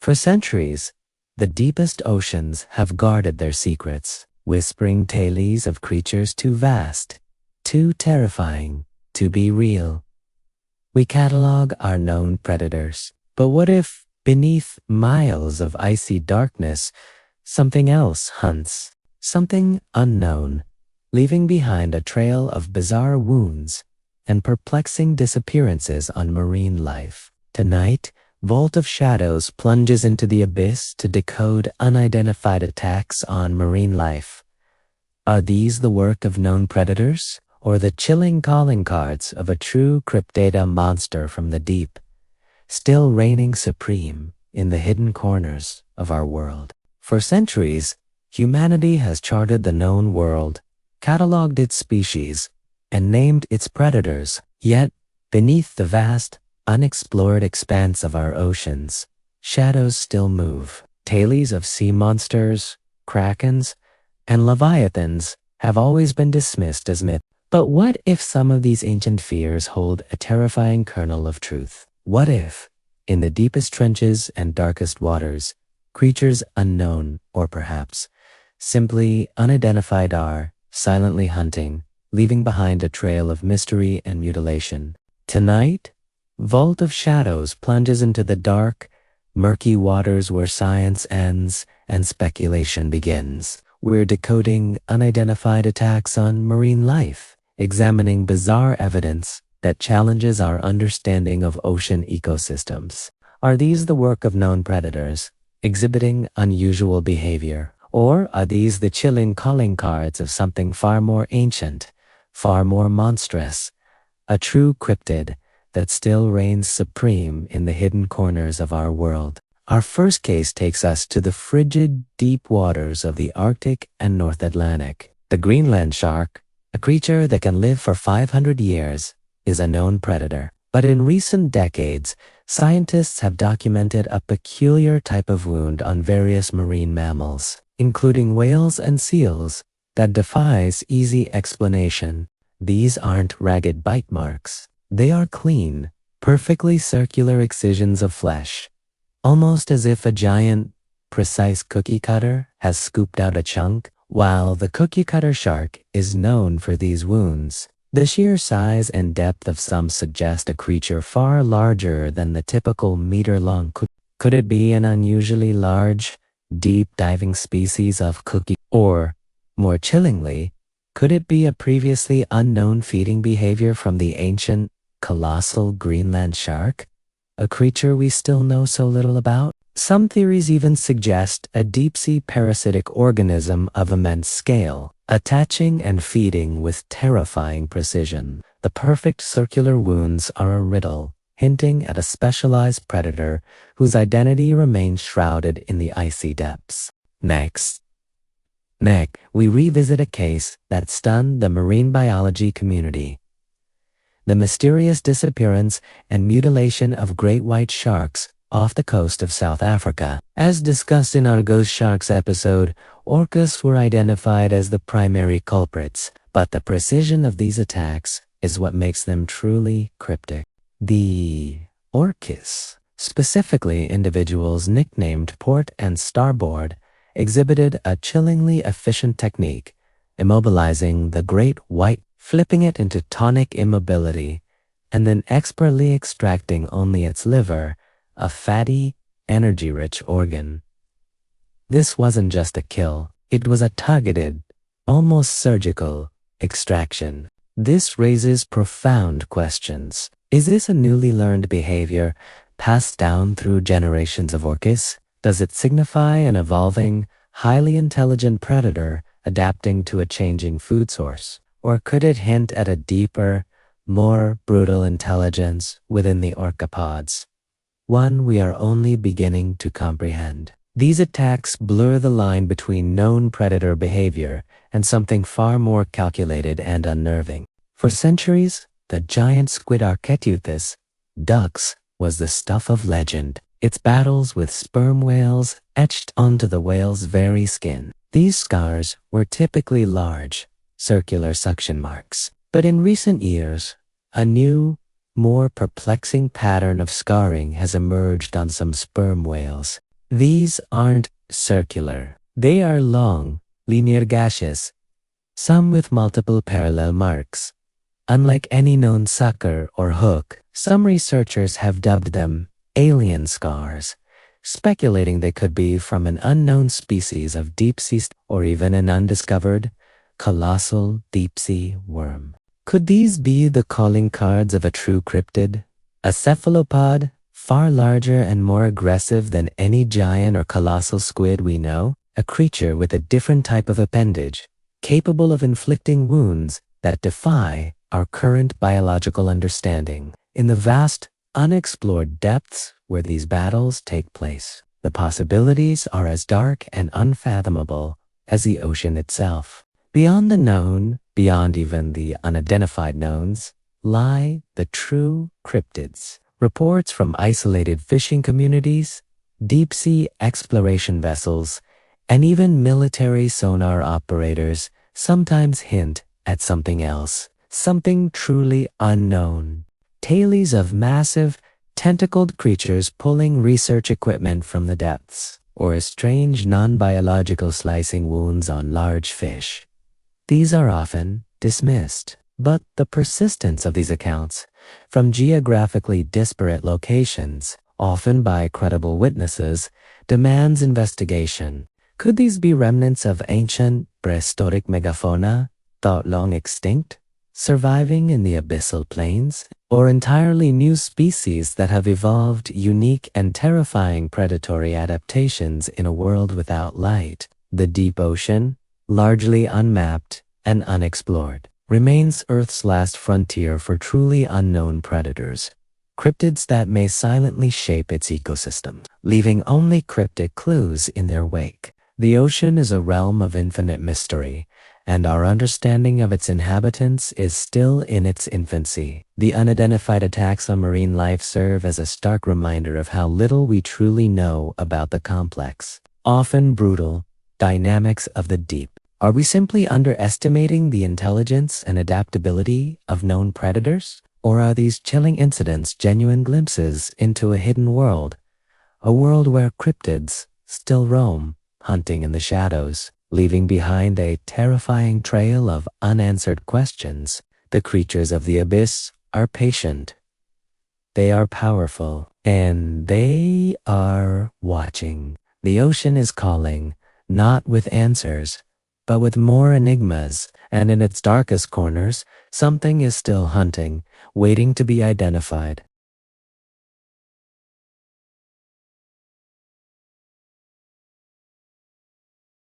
For centuries, the deepest oceans have guarded their secrets, whispering tales of creatures too vast, too terrifying to be real. We catalog our known predators, but what if, beneath miles of icy darkness, something else hunts, something unknown, leaving behind a trail of bizarre wounds and perplexing disappearances on marine life? Tonight, Vault of Shadows plunges into the abyss to decode unidentified attacks on marine life. Are these the work of known predators, or the chilling calling cards of a true cryptid monster from the deep, still reigning supreme in the hidden corners of our world? For centuries, humanity has charted the known world, cataloged its species, and named its predators. Yet, beneath the vast, unexplored expanse of our oceans, shadows still move. Tales of sea monsters, krakens, and leviathans have always been dismissed as myth. But what if some of these ancient fears hold a terrifying kernel of truth? What if, in the deepest trenches and darkest waters, creatures unknown, or perhaps simply unidentified, are silently hunting, leaving behind a trail of mystery and mutilation? Tonight, Vault of Shadows plunges into the dark, murky waters where science ends and speculation begins. We're decoding unidentified attacks on marine life, examining bizarre evidence that challenges our understanding of ocean ecosystems. Are these the work of known predators, exhibiting unusual behavior? Or are these the chilling calling cards of something far more ancient, far more monstrous, a true cryptid that still reigns supreme in the hidden corners of our world? Our first case takes us to the frigid, deep waters of the Arctic and North Atlantic. The Greenland shark, a creature that can live for 500 years, is a known predator. But in recent decades, scientists have documented a peculiar type of wound on various marine mammals, including whales and seals, that defies easy explanation. These aren't ragged bite marks. They are clean, perfectly circular excisions of flesh, almost as if a giant, precise cookie cutter has scooped out a chunk. While the cookie cutter shark is known for these wounds, the sheer size and depth of some suggest a creature far larger than the typical meter-long cookie. Could it be an unusually large, deep-diving species of cookie? Or, more chillingly, could it be a previously unknown feeding behavior from the ancient, colossal Greenland shark, a creature we still know so little about? Some theories even suggest a deep-sea parasitic organism of immense scale, attaching and feeding with terrifying precision. The perfect circular wounds are a riddle, hinting at a specialized predator whose identity remains shrouded in the icy depths. Next, we revisit a case that stunned the marine biology community: the mysterious disappearance and mutilation of great white sharks off the coast of South Africa. As discussed in our Ghost Sharks episode, orcas were identified as the primary culprits, but the precision of these attacks is what makes them truly cryptic. The orcas, specifically individuals nicknamed Port and Starboard, exhibited a chillingly efficient technique, immobilizing the great white, flipping it into tonic immobility, and then expertly extracting only its liver, a fatty, energy-rich organ. This wasn't just a kill, it was a targeted, almost surgical, extraction. This raises profound questions. Is this a newly learned behavior passed down through generations of orcas? Does it signify an evolving, highly intelligent predator adapting to a changing food source? Or could it hint at a deeper, more brutal intelligence within the orcapods, one we are only beginning to comprehend? These attacks blur the line between known predator behavior and something far more calculated and unnerving. For centuries, the giant squid Archetuthis, ducks, was the stuff of legend, its battles with sperm whales etched onto the whale's very skin. These scars were typically large, circular suction marks. But in recent years, a new, more perplexing pattern of scarring has emerged on some sperm whales. These aren't circular. They are long, linear gashes, some with multiple parallel marks. Unlike any known sucker or hook, some researchers have dubbed them alien scars, speculating they could be from an unknown species of deep-sea or even an undiscovered, colossal deep-sea worm. Could these be the calling cards of a true cryptid? A cephalopod, far larger and more aggressive than any giant or colossal squid we know, a creature with a different type of appendage, capable of inflicting wounds that defy our current biological understanding. In the vast, unexplored depths where these battles take place, the possibilities are as dark and unfathomable as the ocean itself. Beyond the known, beyond even the unidentified knowns, lie the true cryptids. Reports from isolated fishing communities, deep-sea exploration vessels, and even military sonar operators sometimes hint at something else, something truly unknown. Tales of massive, tentacled creatures pulling research equipment from the depths, or strange non-biological slicing wounds on large fish. These are often dismissed, but the persistence of these accounts, from geographically disparate locations, often by credible witnesses, demands investigation. Could these be remnants of ancient prehistoric megafauna, thought long extinct, surviving in the abyssal plains, or entirely new species that have evolved unique and terrifying predatory adaptations in a world without light? The deep ocean, largely unmapped and unexplored, remains Earth's last frontier for truly unknown predators, cryptids that may silently shape its ecosystem, leaving only cryptic clues in their wake. The ocean is a realm of infinite mystery, and our understanding of its inhabitants is still in its infancy. The unidentified attacks on marine life serve as a stark reminder of how little we truly know about the complex, often brutal, dynamics of the deep. Are we simply underestimating the intelligence and adaptability of known predators? Or are these chilling incidents genuine glimpses into a hidden world? A world where cryptids still roam, hunting in the shadows, leaving behind a terrifying trail of unanswered questions. The creatures of the abyss are patient. They are powerful, and they are watching. The ocean is calling, not with answers, but with more enigmas, and in its darkest corners, something is still hunting, waiting to be identified.